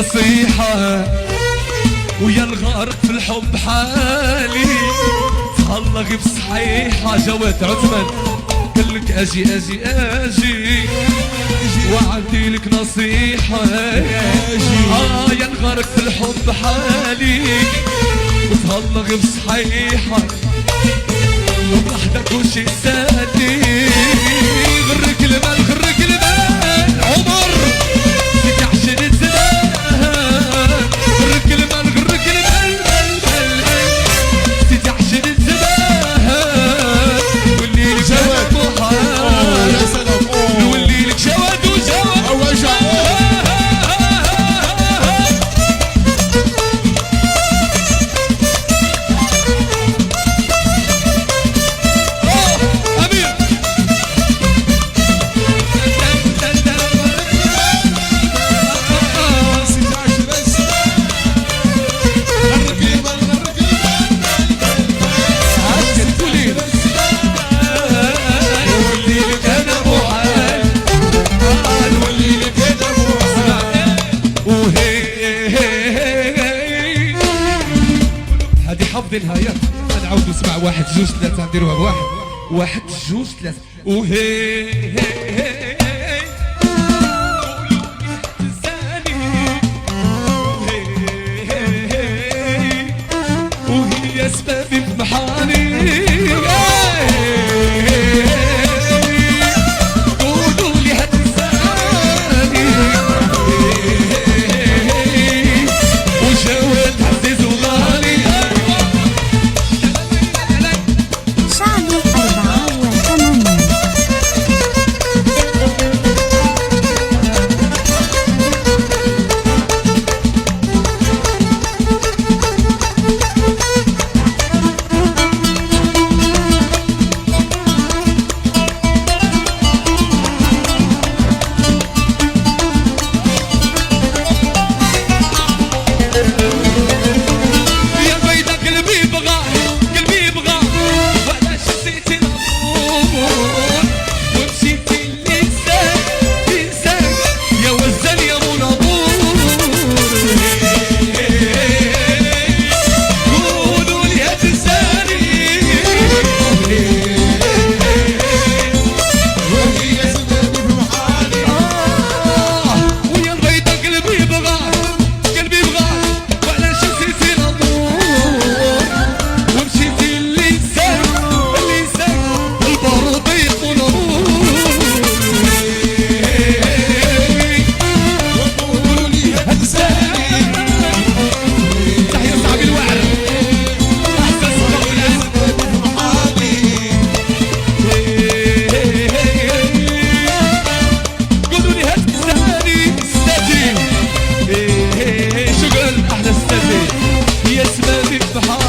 نصيحة ويا الغارق في الحب حالي تهلق بصحيحة. جواد عثمان قالك اجي اجي اجي وعندي لك نصيحة يا الغارق في الحب حالي وتهلق بصحيحة وحدك وشي سادي غرك المال غرك المال عمر فيك عشان الزمان غرك المال غرك المال فيك عشان الزمان واللي لك جواد محال واللي لك جواد وجواد حافظينها ياك. نعاودو نسمع واحد جوج ثلاثة نديروها بواحد واحد جوج ثلاثة وهي وهي سبابي في محاني قولوا لي هتنساني وجواد عزيز وغالي هي اسمها في البحار